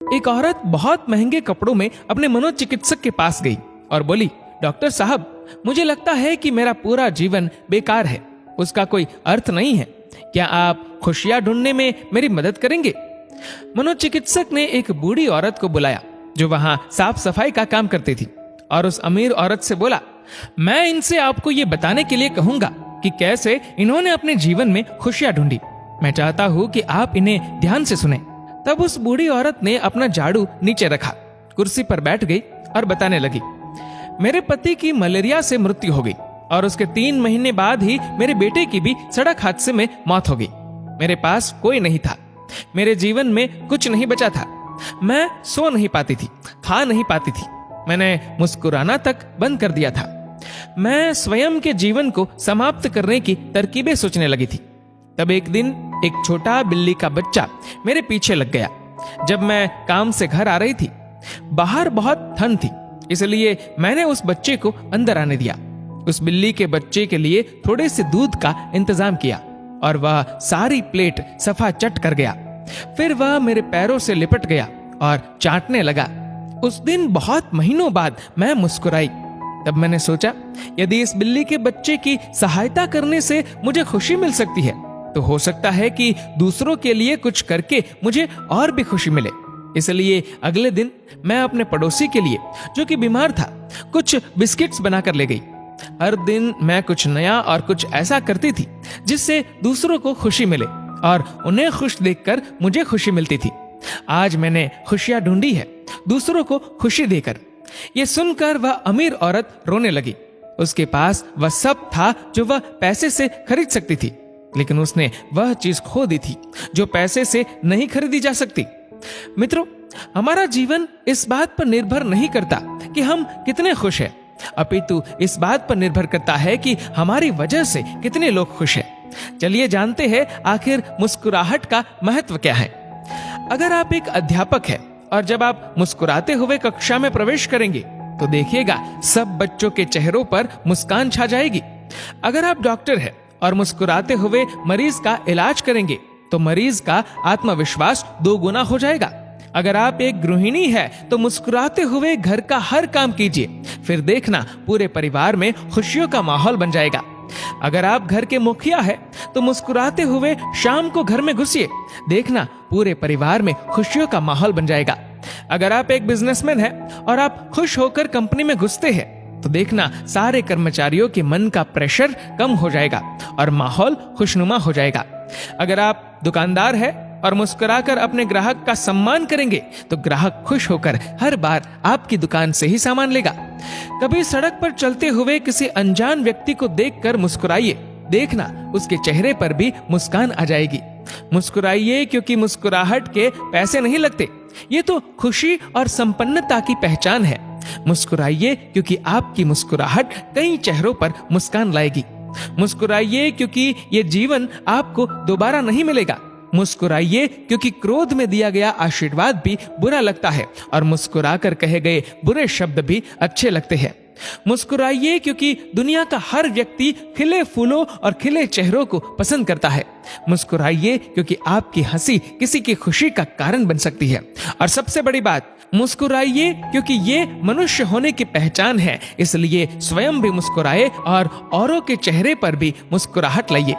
एक औरत बहुत महंगे कपड़ों में अपने मनोचिकित्सक के पास गई और बोली, डॉक्टर साहब, मुझे लगता है कि मेरा पूरा जीवन बेकार है, उसका कोई अर्थ नहीं है। क्या आप खुशियां ढूंढने में मेरी मदद करेंगे? मनोचिकित्सक ने एक बूढ़ी औरत को बुलाया जो वहां साफ सफाई का काम करती थी और उस अमीर औरत से बोला, मैं इनसे आपको ये बताने के लिए कहूंगा कि कैसे इन्होंने अपने जीवन में खुशियां ढूंढी। मैं चाहता हूं कि आप इन्हें ध्यान से सुने। तब उस बूढ़ी औरत ने अपना झाड़ू नीचे रखा, कुर्सी पर बैठ गई और बताने लगी, मेरे पति की मलेरिया से मृत्यु हो गई और उसके 3 महीने बाद ही मेरे बेटे की भी सड़क हादसे में मौत हो गई। मेरे पास कोई नहीं था, मेरे जीवन में कुछ नहीं बचा था। मैं सो नहीं पाती थी, खा नहीं पाती थी, मैंने मुस्कुराना तक बंद कर दिया था। मैं स्वयं के जीवन को समाप्त करने की तरकीबें सोचने लगी थी। तब एक दिन एक छोटा बिल्ली का बच्चा मेरे पीछे लग गया। जब मैं काम से घर आ रही थी, बाहर बहुत ठंड थी, इसलिए मैंने उस बच्चे को अंदर आने दिया। उस बिल्ली के बच्चे के लिए थोड़े से दूध का इंतजाम किया और वह सारी प्लेट सफा चट कर गया। फिर वह मेरे पैरों से लिपट गया और चाटने लगा। उस दिन बहुत महीनों बाद मैं मुस्कुराई। तब मैंने सोचा, यदि इस बिल्ली के बच्चे की सहायता करने से मुझे खुशी मिल सकती है, तो हो सकता है कि दूसरों के लिए कुछ करके मुझे और भी खुशी मिले। इसलिए अगले दिन मैं अपने पड़ोसी के लिए, जो कि बीमार था, कुछ बिस्किट्स बनाकर ले गई। हर दिन मैं कुछ नया और कुछ ऐसा करती थी जिससे दूसरों को खुशी मिले और उन्हें खुश देखकर मुझे खुशी मिलती थी। आज मैंने खुशियां ढूंढी है, दूसरों को खुशी देकर। ये सुनकर वह अमीर औरत रोने लगी। उसके पास वह सब था जो वह पैसे से खरीद सकती थी, लेकिन उसने वह चीज खो दी थी जो पैसे से नहीं खरीदी जा सकती। मित्रों, हमारा जीवन इस बात पर निर्भर नहीं करता कि हम कितने खुश हैं, अपितु इस बात पर निर्भर करता है कि हमारी वजह से कितने लोग खुश हैं। चलिए जानते हैं आखिर मुस्कुराहट का महत्व क्या है। अगर आप एक अध्यापक हैं और जब आप मुस्कुराते हुए कक्षा में प्रवेश करेंगे तो देखिएगा सब बच्चों के चेहरों पर मुस्कान छा जाएगी। अगर आप डॉक्टर हैं और मुस्कुराते हुए मरीज का इलाज करेंगे तो मरीज का आत्मविश्वास 2 गुना हो जाएगा। अगर आप एक गृहिणी है तो मुस्कुराते हुए घर का हर काम कीजिए, फिर देखना पूरे परिवार में खुशियों का माहौल बन जाएगा। अगर आप घर के मुखिया है तो मुस्कुराते हुए शाम को घर में घुसिए, देखना पूरे परिवार में खुशियों का माहौल बन जाएगा। अगर आप एक बिजनेसमैन है और आप खुश होकर कंपनी में घुसते हैं तो देखना सारे कर्मचारियों के मन का प्रेशर कम हो जाएगा और माहौल खुशनुमा हो जाएगा। अगर आप दुकानदार है और मुस्कुराकर अपने ग्राहक का सम्मान करेंगे तो ग्राहक खुश होकर हर बार आपकी दुकान से ही सामान लेगा। कभी सड़क पर चलते हुए किसी अनजान व्यक्ति को देखकर मुस्कुराइए, देखना उसके चेहरे पर भी मुस्कान आ जाएगी। मुस्कुराइए क्योंकि मुस्कुराहट के पैसे नहीं लगते, ये तो खुशी और संपन्नता की पहचान है। मुस्कुराइए क्योंकि आपकी मुस्कुराहट कई चेहरों पर मुस्कान लाएगी। मुस्कुराइए क्योंकि ये जीवन आपको दोबारा नहीं मिलेगा। मुस्कुराइए क्योंकि क्रोध में दिया गया आशीर्वाद भी बुरा लगता है और मुस्कुराकर कहे गए बुरे शब्द भी अच्छे लगते हैं। मुस्कुराइए क्योंकि दुनिया का हर व्यक्ति खिले फूलों और खिले चेहरों को पसंद करता है। मुस्कुराइए क्योंकि आपकी हंसी किसी की खुशी का कारण बन सकती है। और सबसे बड़ी बात, मुस्कुराइए क्योंकि ये मनुष्य होने की पहचान है, इसलिए स्वयं भी मुस्कुराए और औरों के चेहरे पर भी मुस्कुराहट लाइए।